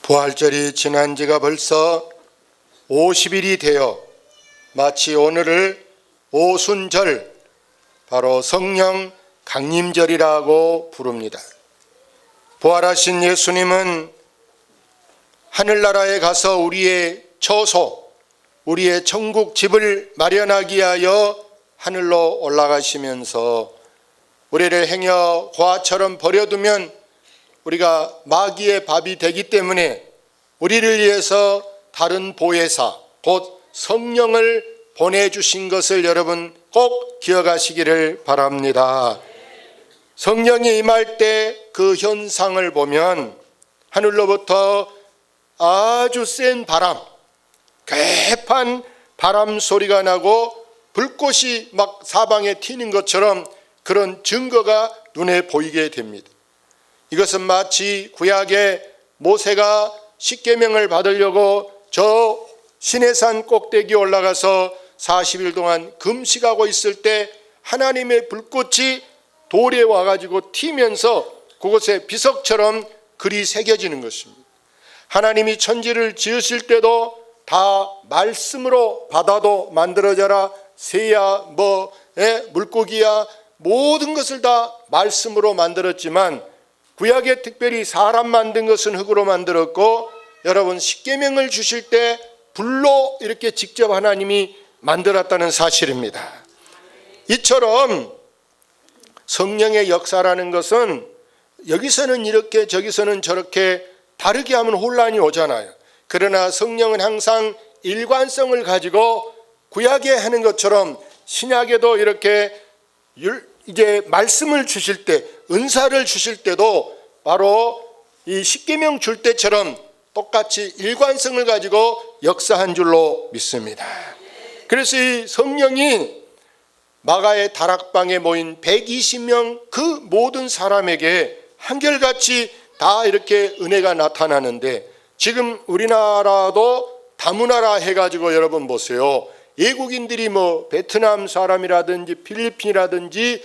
부활절이 지난 지가 벌써 50일이 되어 마치 오늘을 오순절, 바로 성령 강림절이라고 부릅니다. 부활하신 예수님은 하늘나라에 가서 우리의 처소, 우리의 천국 집을 마련하기 위하여 하늘로 올라가시면서 우리를 행여 고아처럼 버려두면 우리가 마귀의 밥이 되기 때문에 우리를 위해서 다른 보혜사, 곧 성령을 보내주신 것을 여러분 꼭 기억하시기를 바랍니다. 성령이 임할 때 그 현상을 보면 하늘로부터 아주 센 바람, 개판 바람 소리가 나고 불꽃이 막 사방에 튀는 것처럼 그런 증거가 눈에 보이게 됩니다. 이것은 마치 구약의 모세가 십계명을 받으려고 저 시내산 꼭대기에 올라가서 40일 동안 금식하고 있을 때 하나님의 불꽃이 돌에 와가지고 튀면서 그곳에 비석처럼 글이 새겨지는 것입니다. 하나님이 천지를 지으실 때도 다 말씀으로 바다도 만들어져라, 새야 물고기야 모든 것을 다 말씀으로 만들었지만 구약에 특별히 사람 만든 것은 흙으로 만들었고, 여러분 십계명을 주실 때 불로 이렇게 직접 하나님이 만들었다는 사실입니다. 이처럼 성령의 역사라는 것은 여기서는 이렇게 저기서는 저렇게 다르게 하면 혼란이 오잖아요. 그러나 성령은 항상 일관성을 가지고 구약에 하는 것처럼 신약에도 이렇게 이제 말씀을 주실 때, 은사를 주실 때도 바로 이 십계명 줄 때처럼 똑같이 일관성을 가지고 역사한 줄로 믿습니다. 그래서 이 성령이 마가의 다락방에 모인 120명 그 모든 사람에게 한결같이 다 이렇게 은혜가 나타나는데, 지금 우리나라도 다문화라 해가지고 여러분 보세요. 외국인들이 베트남 사람이라든지 필리핀이라든지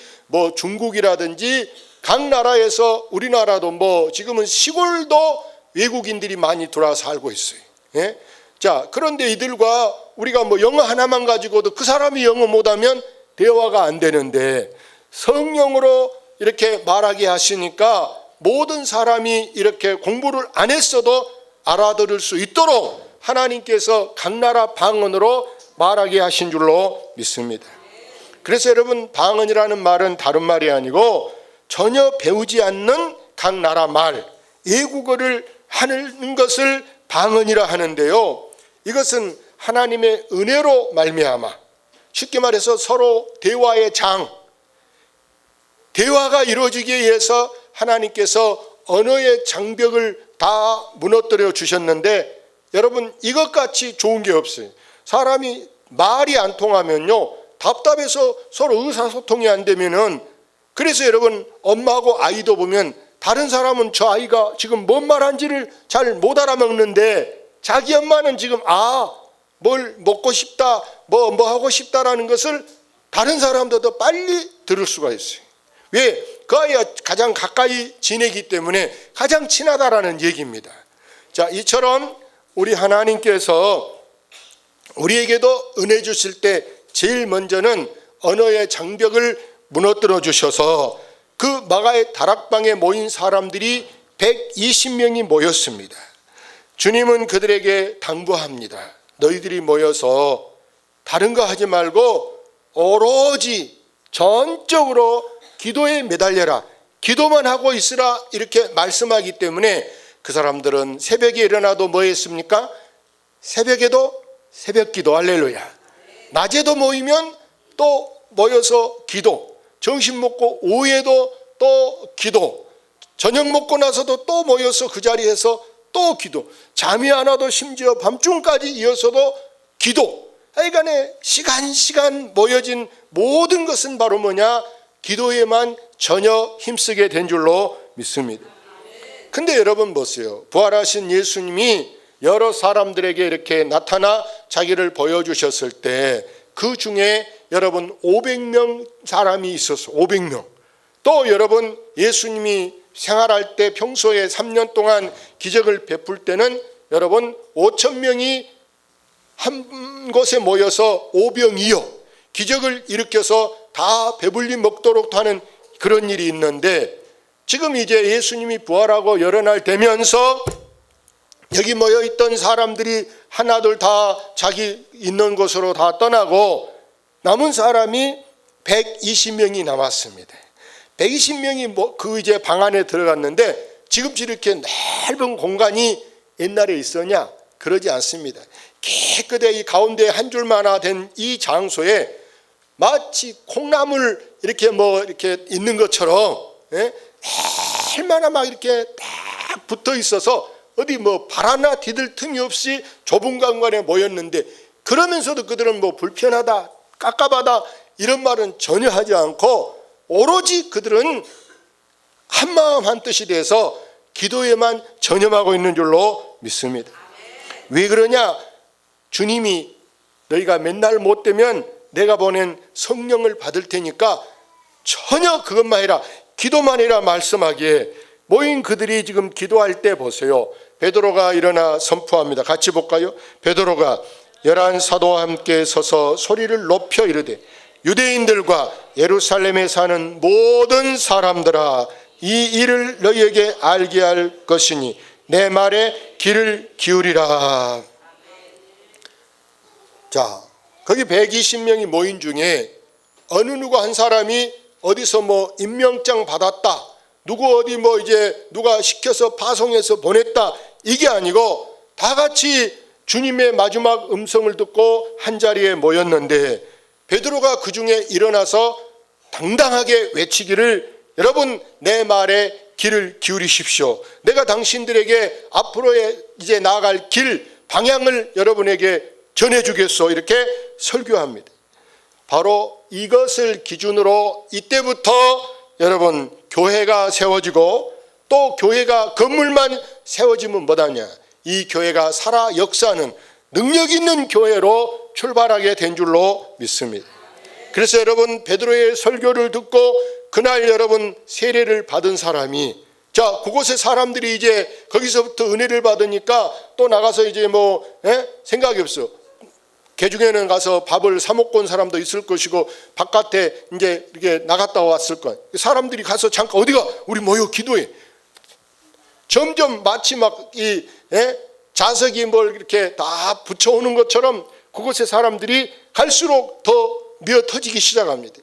중국이라든지 각 나라에서 우리나라도 지금은 시골도 외국인들이 많이 들어와 살고 있어요. 예? 자, 그런데 이들과 우리가 영어 하나만 가지고도 그 사람이 영어 못하면 대화가 안 되는데 성령으로 이렇게 말하게 하시니까 모든 사람이 이렇게 공부를 안 했어도 알아들을 수 있도록 하나님께서 각 나라 방언으로 말하게 하신 줄로 믿습니다. 그래서 여러분, 방언이라는 말은 다른 말이 아니고 전혀 배우지 않는 각 나라 말, 외국어를 하는 것을 방언이라 하는데요, 이것은 하나님의 은혜로 말미암아, 쉽게 말해서 서로 대화의 장, 대화가 이루어지기 위해서 하나님께서 언어의 장벽을 다 무너뜨려 주셨는데, 여러분 이것같이 좋은 게 없어요. 사람이 말이 안 통하면요 답답해서 서로 의사소통이 안 되면은, 그래서 여러분 엄마하고 아이도 보면 다른 사람은 저 아이가 지금 뭔 말한지를 잘 못 알아먹는데 자기 엄마는 지금 뭘 먹고 싶다, 뭐 하고 싶다라는 것을 다른 사람도 빨리 들을 수가 있어요. 왜? 그 아이가 가장 가까이 지내기 때문에 가장 친하다라는 얘기입니다. 자, 이처럼 우리 하나님께서 우리에게도 은혜 주실 때 제일 먼저는 언어의 장벽을 무너뜨려 주셔서 그 마가의 다락방에 모인 사람들이 120명이 모였습니다. 주님은 그들에게 당부합니다. 너희들이 모여서 다른 거 하지 말고 오로지 전적으로 기도에 매달려라, 기도만 하고 있으라, 이렇게 말씀하기 때문에 그 사람들은 새벽에 일어나도 뭐 했습니까? 새벽에도 새벽기도, 할렐루야. 낮에도 모이면 또 모여서 기도, 점심 먹고 오후에도 또 기도, 저녁 먹고 나서도 또 모여서 그 자리에서 또 기도, 잠이 안 와도 심지어 밤중까지 이어서도 기도. 하여간에 시간 모여진 모든 것은 바로 뭐냐? 기도에만 전혀 힘쓰게 된 줄로 믿습니다. 근데 여러분 보세요. 부활하신 예수님이 여러 사람들에게 이렇게 나타나 자기를 보여주셨을 때 그 중에 여러분 500명 사람이 있었어요. 500명. 또 여러분 예수님이 생활할 때 평소에 3년 동안 기적을 베풀 때는 여러분 5천 명이 한 곳에 모여서 오병이어 기적을 일으켜서 다 배불리 먹도록 하는 그런 일이 있는데, 지금 이제 예수님이 부활하고 여러 날 되면서 여기 모여있던 사람들이 하나둘 다 자기 있는 곳으로 다 떠나고 남은 사람이 120명이 남았습니다. 120명이 그 이제 방 안에 들어갔는데, 지금 이렇게 넓은 공간이 옛날에 있었냐? 그러지 않습니다. 깨끗하게 이 가운데 한 줄만화 된 이 장소에 마치 콩나물 이렇게 이렇게 있는 것처럼, 얼마나 막 이렇게 딱 붙어 있어서 어디 발 하나 디딜 틈이 없이 좁은 공간에 모였는데, 그러면서도 그들은 불편하다, 깝깝하다 이런 말은 전혀 하지 않고 오로지 그들은 한마음 한뜻이 돼서 기도에만 전념하고 있는 줄로 믿습니다. 왜 그러냐? 주님이 너희가 맨날 못 되면 내가 보낸 성령을 받을 테니까 전혀 그것만 해라, 기도만 해라 말씀하기에 모인 그들이 지금 기도할 때 보세요. 베드로가 일어나 선포합니다. 같이 볼까요? 베드로가 11 사도와 함께 서서 소리를 높여 이르되 유대인들과 예루살렘에 사는 모든 사람들아, 이 일을 너희에게 알게 할 것이니 내 말에 귀를 기울이라. 자, 거기 120명이 모인 중에 어느 누구 한 사람이 어디서 임명장 받았다, 누구 어디 이제 누가 시켜서 파송해서 보냈다, 이게 아니고 다 같이 주님의 마지막 음성을 듣고 한 자리에 모였는데, 베드로가 그 중에 일어나서 당당하게 외치기를, 여러분 내 말에 귀를 기울이십시오. 내가 당신들에게 앞으로의 이제 나아갈 길 방향을 여러분에게 전해주겠소. 이렇게 설교합니다. 바로 이것을 기준으로 이때부터 여러분 교회가 세워지고, 또 교회가 건물만 세워지면 뭐하냐, 이 교회가 살아 역사하는 능력 있는 교회로 출발하게 된 줄로 믿습니다. 그래서 여러분 베드로의 설교를 듣고 그날 여러분 세례를 받은 사람이, 자 그곳에 사람들이 이제 거기서부터 은혜를 받으니까 또 나가서 이제 생각이 없어. 개중에는 가서 밥을 사 먹고 온 사람도 있을 것이고 바깥에 이제 이렇게 나갔다 왔을 거야. 사람들이 가서 잠깐 어디가, 우리 모여 기도해. 점점 마치 이 자석이 이렇게 다 붙여오는 것처럼 그곳에 사람들이 갈수록 더 미어 터지기 시작합니다.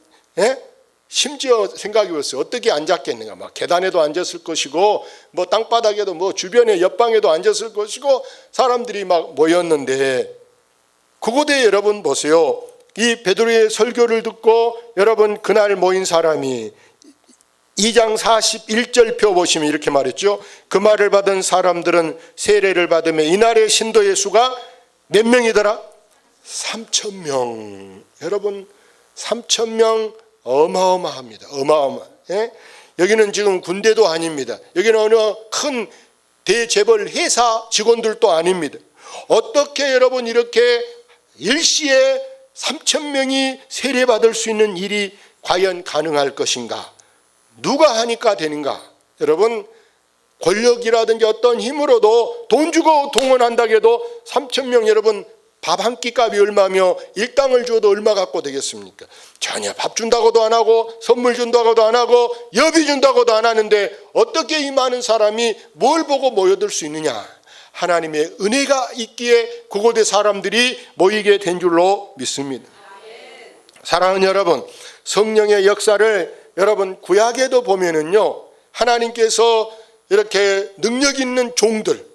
심지어 생각해 보세요. 어떻게 앉았겠는가. 막 계단에도 앉았을 것이고 땅바닥에도 주변에 옆방에도 앉았을 것이고 사람들이 막 모였는데, 그곳에 여러분 보세요. 이 베드로의 설교를 듣고 여러분 그날 모인 사람이 2장 41절 표 보시면 이렇게 말했죠. 그 말을 받은 사람들은 세례를 받으며 이날의 신도의 수가 몇 명이더라? 3,000명. 여러분 3,000명 어마어마합니다. 어마어마. 여기는 지금 군대도 아닙니다. 여기는 어느 큰 대재벌 회사 직원들도 아닙니다. 어떻게 여러분 이렇게 일시에 3,000명이 세례받을 수 있는 일이 과연 가능할 것인가? 누가 하니까 되는가? 여러분 권력이라든지 어떤 힘으로도 돈 주고 동원한다고 해도 3,000명 여러분 밥 한 끼 값이 얼마며 일당을 줘도 얼마 갖고 되겠습니까? 전혀 밥 준다고도 안 하고 선물 준다고도 안 하고 여비 준다고도 안 하는데 어떻게 이 많은 사람이 뭘 보고 모여들 수 있느냐? 하나님의 은혜가 있기에 그곳에 사람들이 모이게 된 줄로 믿습니다. 사랑하는 여러분, 성령의 역사를 여러분 구약에도 보면은요, 하나님께서 이렇게 능력 있는 종들,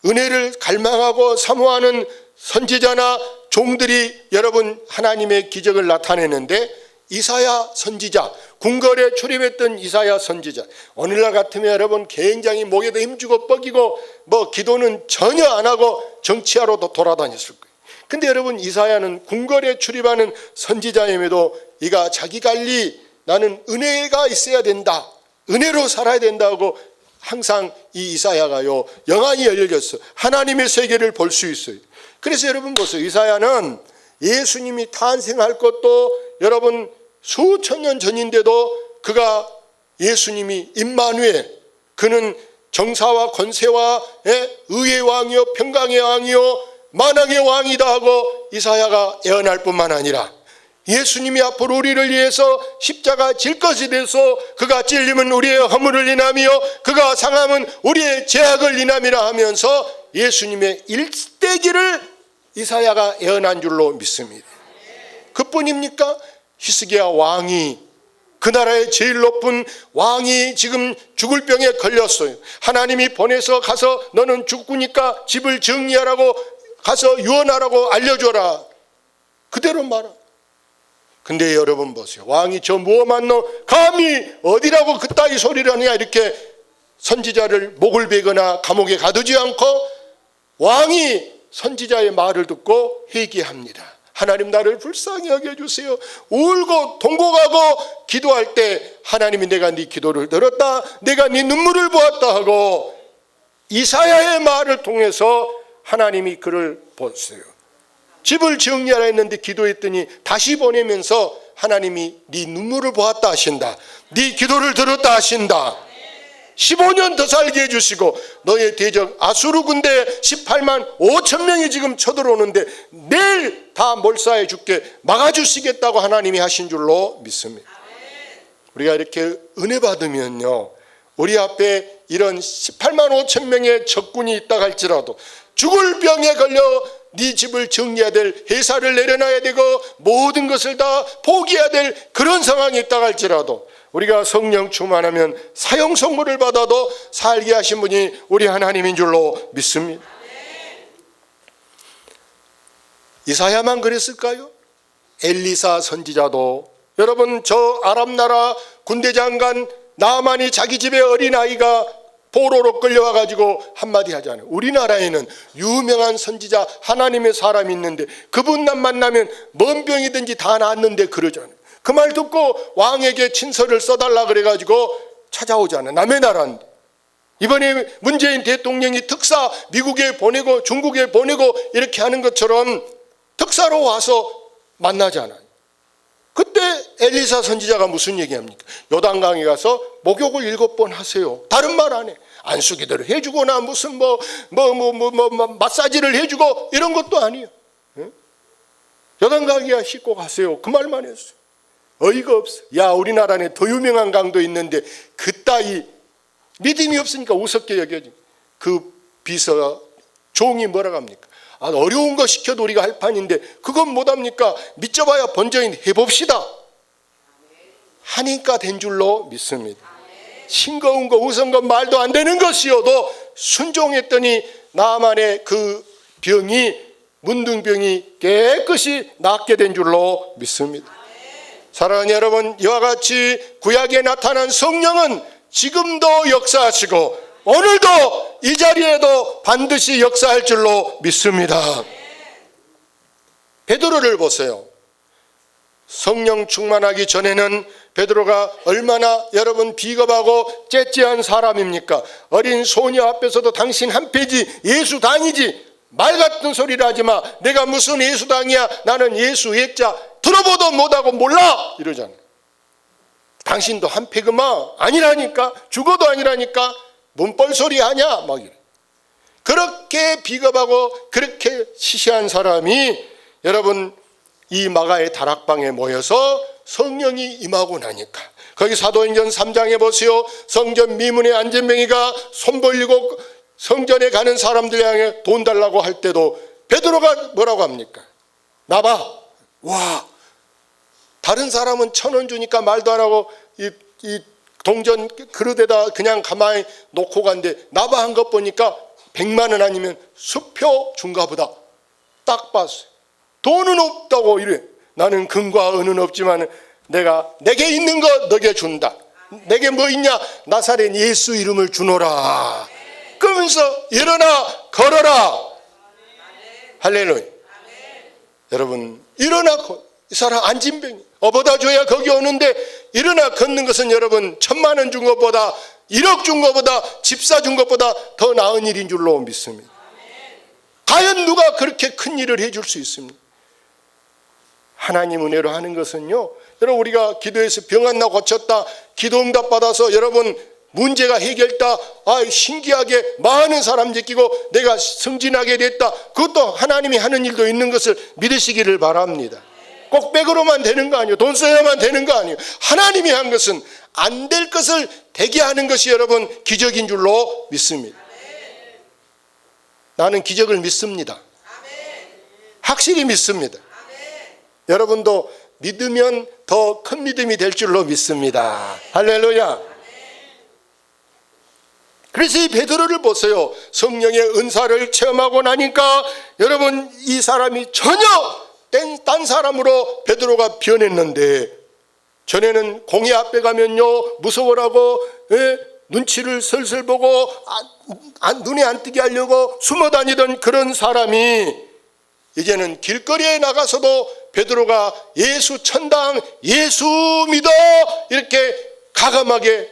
은혜를 갈망하고 사모하는 선지자나 종들이 여러분 하나님의 기적을 나타내는데, 이사야 선지자, 궁궐에 출입했던 이사야 선지자, 오늘날 같으면 여러분 굉장히 목에도 힘주고 뻐기고 기도는 전혀 안 하고 정치하러 돌아다녔을 거예요. 근데 여러분 이사야는 궁궐에 출입하는 선지자임에도 이가 자기 관리, 나는 은혜가 있어야 된다, 은혜로 살아야 된다고 항상 이 이사야가요 영안이 열렸어. 하나님의 세계를 볼 수 있어요. 그래서 여러분 보세요. 이사야는 예수님이 탄생할 것도 여러분 수천 년 전인데도 그가 예수님이 임마누엘, 그는 정사와 권세와 의의 왕이요 평강의 왕이요 만왕의 왕이다 하고 이사야가 예언할 뿐만 아니라 예수님이 앞으로 우리를 위해서 십자가 질 것이 돼서 그가 찔림은 우리의 허물을 인하며 그가 상함은 우리의 죄악을 인함이라 하면서 예수님의 일대기를 이사야가 예언한 줄로 믿습니다. 그뿐입니까? 히스기야 왕이, 그 나라의 제일 높은 왕이 지금 죽을 병에 걸렸어요. 하나님이 보내서 가서 너는 죽으니까 집을 정리하라고 가서 유언하라고 알려줘라. 그대로 말하. 근데 여러분 보세요. 왕이 저 무엄한노 감히 어디라고 그따위 소리를 하느냐 이렇게 선지자를 목을 베거나 감옥에 가두지 않고 왕이 선지자의 말을 듣고 회개합니다. 하나님 나를 불쌍히 여겨주세요. 울고 통곡하고 기도할 때 하나님이 내가 네 기도를 들었다, 내가 네 눈물을 보았다 하고 이사야의 말을 통해서 하나님이 그를 보았어요. 집을 정리하라 했는데 기도했더니 다시 보내면서 하나님이 네 눈물을 보았다 하신다, 네 기도를 들었다 하신다. 15년 더 살게 해주시고 너의 대적 아수르 군대 18만 5천 명이 지금 쳐들어오는데 내일 다 몰사해 죽게 막아주시겠다고 하나님이 하신 줄로 믿습니다. 우리가 이렇게 은혜 받으면요, 우리 앞에 이런 18만 5천 명의 적군이 있다 할지라도 죽을 병에 걸려 네 집을 정리해야 될 회사를 내려놔야 되고 모든 것을 다 포기해야 될 그런 상황이 있다 할지라도 우리가 성령 충만하면 사형 선고를 받아도 살게 하신 분이 우리 하나님인 줄로 믿습니다. 이사야만 그랬을까요? 엘리사 선지자도, 여러분 저 아람 나라 군대 장관 나아만이 자기 집에 어린아이가 포로로 끌려와 가지고 한마디 하잖아요. 우리나라에는 유명한 선지자 하나님의 사람이 있는데 그분만 만나면 뭔 병이든지 다 낫는데 그러잖아요. 그 말 듣고 왕에게 친서를 써달라 그래가지고 찾아오잖아요. 남의 나라인데. 이번에 문재인 대통령이 특사 미국에 보내고 중국에 보내고 이렇게 하는 것처럼 특사로 와서 만나잖아요. 그때 엘리사 선지자가 무슨 얘기합니까? 요단강에 가서 목욕을 7번 하세요. 다른 말 안 해. 안수기도를 해주거나 무슨 마사지를 해주고 이런 것도 아니에요. 요단강에 씻고 가세요. 그 말만 했어요. 어이가 없어. 야, 우리나라에 더 유명한 강도 있는데 그따위 믿음이 없으니까 우습게 여겨지. 그 비서 종이 뭐라고 합니까? 아, 어려운 거 시켜도 우리가 할 판인데 그건 못합니까? 믿져봐야 번져인 해봅시다 하니까 된 줄로 믿습니다. 싱거운 거 우스운 거 말도 안 되는 것이어도 순종했더니 나만의 그 병이, 문둥병이 깨끗이 낫게 된 줄로 믿습니다. 사랑하는 여러분, 이와 같이 구약에 나타난 성령은 지금도 역사하시고 오늘도 이 자리에도 반드시 역사할 줄로 믿습니다. 베드로를 보세요. 성령 충만하기 전에는 베드로가 얼마나 여러분 비겁하고 째째한 사람입니까? 어린 소녀 앞에서도 당신 한 패지 예수당이지, 말 같은 소리를 하지 마. 내가 무슨 예수당이야. 나는 예수 액자 들어보도 못하고 몰라 이러잖아요. 당신도 한 패그마 아니라니까, 죽어도 아니라니까 뭔 뻘소리 하냐 막 이래. 그렇게 비겁하고 그렇게 시시한 사람이 여러분 이 마가의 다락방에 모여서 성령이 임하고 나니까 거기 사도행전 3장에 보세요. 성전 미문에 앉은 맹이가 손 벌리고 성전에 가는 사람들 향해 돈 달라고 할 때도 베드로가 뭐라고 합니까? 나봐. 와, 다른 사람은 1,000원 주니까 말도 안 하고 이 동전 그릇에다 그냥 가만히 놓고 간데 나봐 한 것 보니까 100만 원 아니면 수표 준가 보다. 딱 봤어요. 돈은 없다고 이래. 나는 금과 은은 없지만 내게 있는 거 너게 준다. 내게 뭐 있냐? 나사렛 예수 이름을 주노라. 그러면서 일어나 걸어라. 할렐루야. 여러분 일어나 이 사람 안진병이 업어다 줘야 거기 오는데 일어나 걷는 것은 여러분 1,000만 원 준 것보다 1억 준 것보다 집사 준 것보다 더 나은 일인 줄로 믿습니다. 과연 누가 그렇게 큰 일을 해줄 수 있습니까? 하나님 은혜로 하는 것은요, 여러분 우리가 기도해서 병 안 나 고쳤다 기도 응답 받아서 여러분 문제가 해결다, 신기하게 많은 사람 제끼고 내가 승진하게 됐다. 그것도 하나님이 하는 일도 있는 것을 믿으시기를 바랍니다. 꼭 백으로만 되는 거 아니에요. 돈 써야만 되는 거 아니에요. 하나님이 한 것은 안 될 것을 되게 하는 것이 여러분 기적인 줄로 믿습니다. 나는 기적을 믿습니다. 확실히 믿습니다. 여러분도 믿으면 더 큰 믿음이 될 줄로 믿습니다. 할렐루야. 그래서 이 베드로를 보세요. 성령의 은사를 체험하고 나니까 여러분 이 사람이 전혀 딴 사람으로 베드로가 변했는데, 전에는 공회 앞에 가면요 무서워라고 눈치를 슬슬 보고 눈에 안 띄게 하려고 숨어 다니던 그런 사람이 이제는 길거리에 나가서도 베드로가 예수 천당, 예수 믿어 이렇게 가감하게,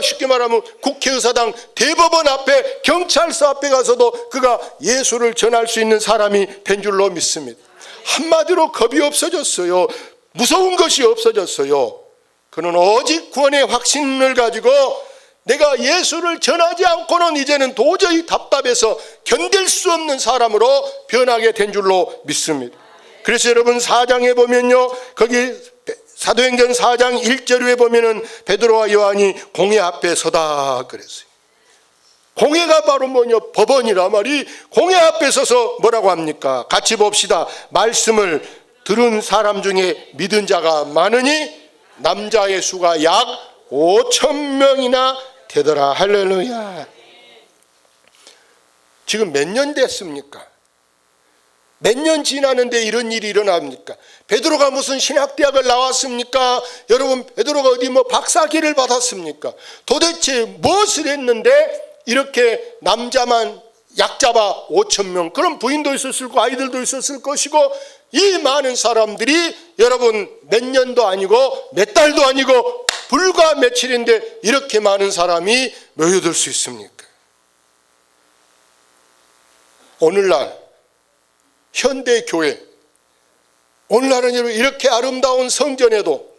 쉽게 말하면 국회의사당, 대법원 앞에, 경찰서 앞에 가서도 그가 예수를 전할 수 있는 사람이 된 줄로 믿습니다. 한마디로 겁이 없어졌어요. 무서운 것이 없어졌어요. 그는 오직 구원의 확신을 가지고 내가 예수를 전하지 않고는 이제는 도저히 답답해서 견딜 수 없는 사람으로 변하게 된 줄로 믿습니다. 그래서 여러분 4장에 보면요, 거기 사도행전 4장 1절에 보면은 베드로와 요한이 공회 앞에 서다 그랬어요. 공회가 바로 뭐냐? 법원이라 말이. 공회 앞에 서서 뭐라고 합니까? 같이 봅시다. 말씀을 들은 사람 중에 믿은 자가 많으니 남자의 수가 약 5,000명이나 되더라. 할렐루야. 지금 몇 년 됐습니까? 몇 년 지나는데 이런 일이 일어납니까? 베드로가 무슨 신학대학을 나왔습니까? 여러분 베드로가 어디 박사학위를 받았습니까? 도대체 무엇을 했는데 이렇게 남자만 약 잡아 5,000명, 그럼 부인도 있었을 거고 아이들도 있었을 것이고, 이 많은 사람들이 여러분 몇 년도 아니고 몇 달도 아니고 불과 며칠인데 이렇게 많은 사람이 모여들 수 있습니까? 오늘날 현대 교회, 오늘날은 여러분 이렇게 아름다운 성전에도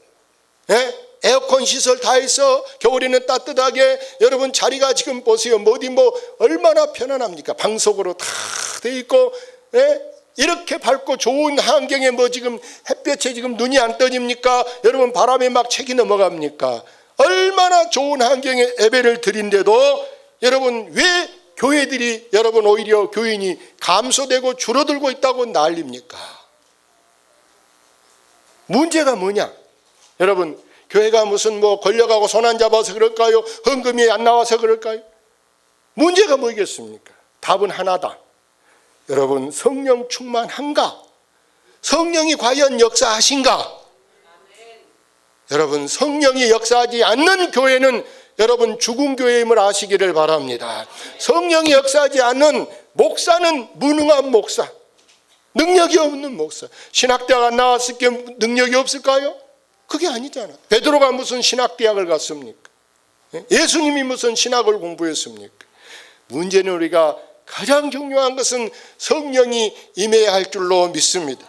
에어컨 시설 다 있어. 겨울에는 따뜻하게. 여러분 자리가 지금 보세요. 어디 얼마나 편안합니까? 방석으로 다 돼 있고, 이렇게 밝고 좋은 환경에 지금 햇볕에 지금 눈이 안 떠집니까? 여러분 바람에 막 책이 넘어갑니까? 얼마나 좋은 환경에 예배를 드린데도 여러분 왜 교회들이 여러분 오히려 교인이 감소되고 줄어들고 있다고 난립니까? 문제가 뭐냐? 여러분 교회가 무슨 걸려가고 손 안 잡아서 그럴까요? 헌금이 안 나와서 그럴까요? 문제가 뭐겠습니까? 답은 하나다. 여러분 성령 충만한가? 성령이 과연 역사하신가? 여러분 성령이 역사하지 않는 교회는 여러분 죽은 교회임을 아시기를 바랍니다. 성령이 역사하지 않는 목사는 무능한 목사, 능력이 없는 목사. 신학대학 안 나왔을 게 능력이 없을까요? 그게 아니잖아. 베드로가 무슨 신학대학을 갔습니까? 예수님이 무슨 신학을 공부했습니까? 문제는 우리가 가장 중요한 것은 성령이 임해야 할 줄로 믿습니다.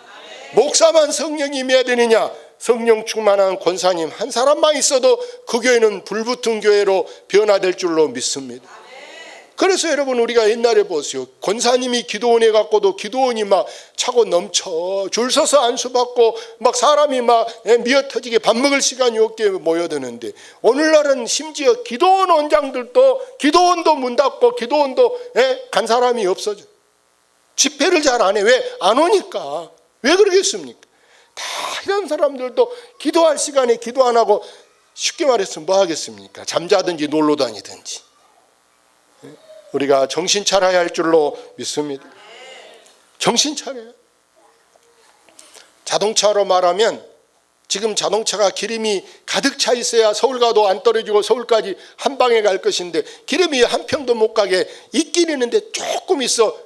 목사만 성령이 임해야 되느냐? 성령 충만한 권사님 한 사람만 있어도 그 교회는 불붙은 교회로 변화될 줄로 믿습니다. 그래서 여러분 우리가 옛날에 보세요. 권사님이 기도원에 갔고도 기도원이 막 차고 넘쳐 줄 서서 안수받고 막 사람이 막 미어터지게 밥 먹을 시간이 없게 모여드는데, 오늘날은 심지어 기도원 원장들도 기도원도 문 닫고 기도원도 간 사람이 없어져. 집회를 잘 안 해. 왜? 안 오니까. 왜 그러겠습니까? 다 이런 사람들도 기도할 시간에 기도 안 하고 쉽게 말해서 뭐 하겠습니까? 잠자든지 놀러 다니든지. 우리가 정신 차려야 할 줄로 믿습니다. 정신 차려요. 자동차로 말하면 지금 자동차가 기름이 가득 차 있어야 서울 가도 안 떨어지고 서울까지 한 방에 갈 것인데, 기름이 한 평도 못 가게 있긴 있는데 조금 있어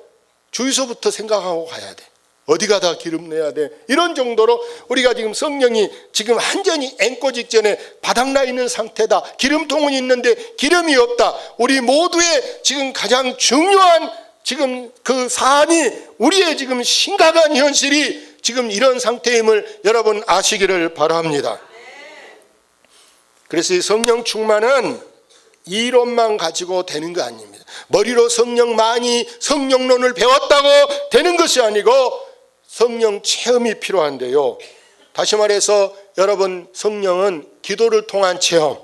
주유소부터 생각하고 가야 돼. 어디 가다 기름 내야 돼. 이런 정도로 우리가 지금 성령이 지금 완전히 앵꼬 직전에 바닥나 있는 상태다. 기름통은 있는데 기름이 없다. 우리 모두의 지금 가장 중요한 지금 그 사안이, 우리의 지금 심각한 현실이 지금 이런 상태임을 여러분 아시기를 바랍니다. 그래서 이 성령 충만은 이론만 가지고 되는 거 아닙니다. 머리로 성령론을 배웠다고 되는 것이 아니고 성령 체험이 필요한데요. 다시 말해서 여러분, 성령은 기도를 통한 체험,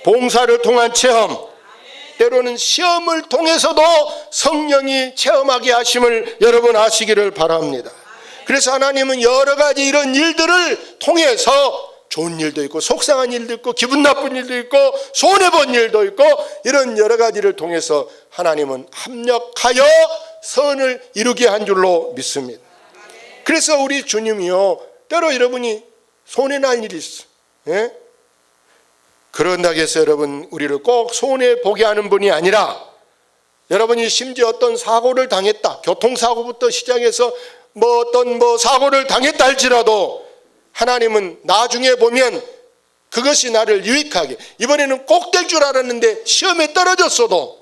봉사를 통한 체험, 때로는 시험을 통해서도 성령이 체험하게 하심을 여러분 아시기를 바랍니다. 그래서 하나님은 여러 가지 이런 일들을 통해서 좋은 일도 있고 속상한 일도 있고 기분 나쁜 일도 있고 손해본 일도 있고 이런 여러 가지를 통해서 하나님은 합력하여 선을 이루게 한 줄로 믿습니다. 그래서 우리 주님이요, 때로 여러분이 손해날 일이 있어. 예? 그런다고 해서 여러분 우리를 꼭 손해보게 하는 분이 아니라, 여러분이 심지어 어떤 사고를 당했다, 교통사고부터 시작해서 어떤 사고를 당했다 할지라도 하나님은 나중에 보면 그것이 나를 유익하게, 이번에는 꼭 될 줄 알았는데 시험에 떨어졌어도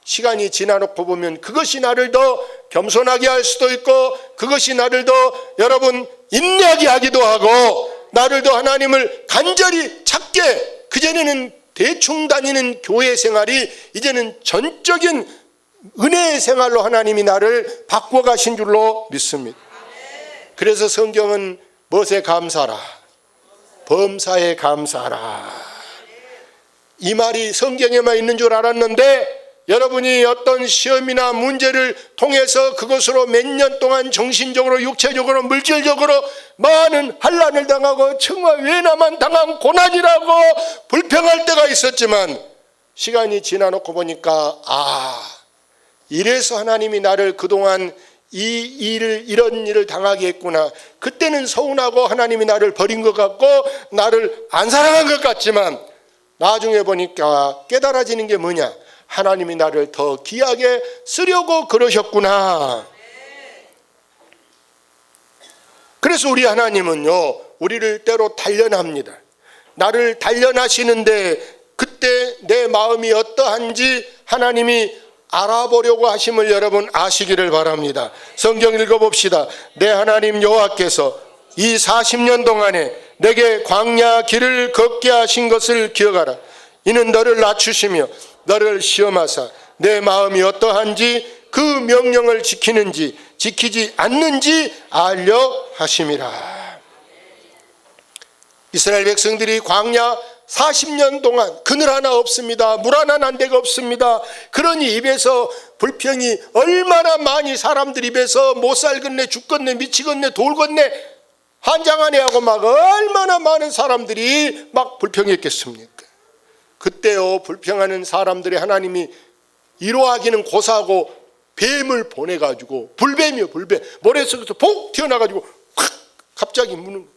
시간이 지나놓고 보면 그것이 나를 더 겸손하게 할 수도 있고 그것이 나를 더 여러분 인내하게 하기도 하고 나를 더 하나님을 간절히 찾게, 그전에는 대충 다니는 교회 생활이 이제는 전적인 은혜의 생활로 하나님이 나를 바꿔가신 줄로 믿습니다. 그래서 성경은 무엇에 감사하라? 범사에 감사하라. 이 말이 성경에만 있는 줄 알았는데 여러분이 어떤 시험이나 문제를 통해서 그것으로 몇 년 동안 정신적으로 육체적으로 물질적으로 많은 환난을 당하고 정말 왜 나만 당한 고난이라고 불평할 때가 있었지만 시간이 지나놓고 보니까 이래서 하나님이 나를 그동안 이런 일을 당하게 했구나. 그때는 서운하고 하나님이 나를 버린 것 같고 나를 안 사랑한 것 같지만 나중에 보니까 깨달아지는 게 뭐냐? 하나님이 나를 더 귀하게 쓰려고 그러셨구나. 그래서 우리 하나님은요, 우리를 때로 단련합니다. 나를 단련하시는데 그때 내 마음이 어떠한지 하나님이 알아보려고 하심을 여러분 아시기를 바랍니다. 성경 읽어봅시다. 내 하나님 여호와께서 이 40년 동안에 내게 광야 길을 걷게 하신 것을 기억하라. 이는 너를 낮추시며 너를 시험하사 내 마음이 어떠한지 그 명령을 지키는지 지키지 않는지 알려 하심이라. 이스라엘 백성들이 광야 40년 동안 그늘 하나 없습니다. 물 하나 난 데가 없습니다. 그러니 입에서 불평이 얼마나 많이 사람들 입에서 못 살겠네, 죽겠네, 미치겠네, 돌겠네, 한장하네 하고 막 얼마나 많은 사람들이 막 불평했겠습니까? 그때요, 불평하는 사람들이 하나님이 이로하기는 고사하고 뱀을 보내가지고, 불뱀이요, 불뱀, 모래속에서 폭 튀어나가지고 확 갑자기 무는,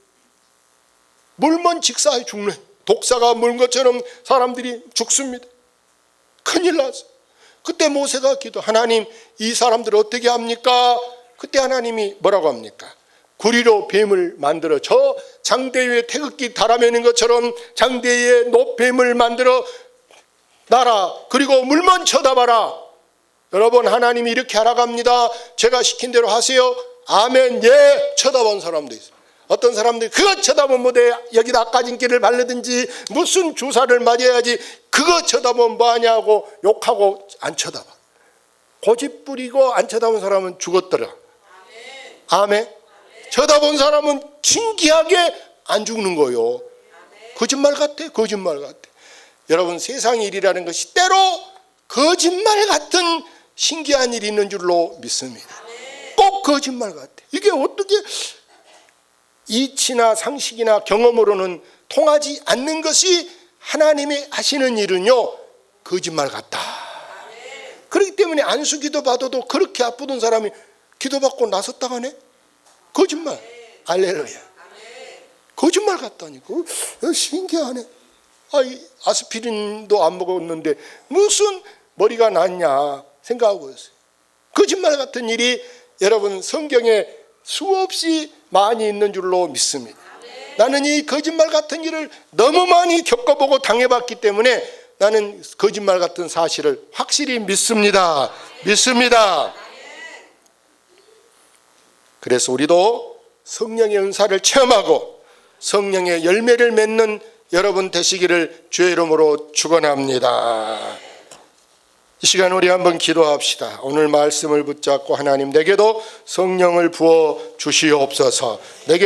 물면 직사해 죽네. 독사가 물 것처럼 사람들이 죽습니다. 큰일 났어. 그때 모세가 기도, 하나님 이 사람들 어떻게 합니까? 그때 하나님이 뭐라고 합니까? 구리로 뱀을 만들어 저 장대 위에 태극기 달아매는 것처럼 장대 위에 노뱀을 만들어 놔라. 그리고 물만 쳐다봐라. 여러분, 하나님이 이렇게 하라고 합니다. 제가 시킨 대로 하세요. 아멘. 예. 쳐다본 사람도 있어요. 어떤 사람들이 그거 쳐다보면 뭐돼, 여기다 깎아진기를 바르든지 무슨 주사를 맞아야지 그거 쳐다보면 뭐하냐고 욕하고 안 쳐다봐. 고집 부리고 안 쳐다본 사람은 죽었더라. 아멘. 쳐다본 사람은 신기하게 안 죽는 거요. 거짓말 같아, 거짓말 같아. 여러분, 세상 일이라는 것이 때로 거짓말 같은 신기한 일이 있는 줄로 믿습니다. 꼭 거짓말 같아. 이게 어떻게 이치나 상식이나 경험으로는 통하지 않는 것이 하나님이 하시는 일은요, 거짓말 같다. 그렇기 때문에 안수 기도 받아도 그렇게 아프던 사람이 기도받고 나섰다 가네? 거짓말. 할렐루야. 거짓말 같다니까. 신기하네. 아스피린도 안 먹었는데 무슨 머리가 낫냐 생각하고 있어요. 거짓말 같은 일이 여러분 성경에 수없이 많이 있는 줄로 믿습니다. 나는 이 거짓말 같은 일을 너무 많이 겪어보고 당해봤기 때문에 나는 거짓말 같은 사실을 확실히 믿습니다. 믿습니다. 그래서 우리도 성령의 은사를 체험하고 성령의 열매를 맺는 여러분 되시기를 주의 이름으로 축원합니다. 이 시간 우리 한번 기도합시다. 오늘 말씀을 붙잡고 하나님, 내게도 성령을 부어 주시옵소서. 내게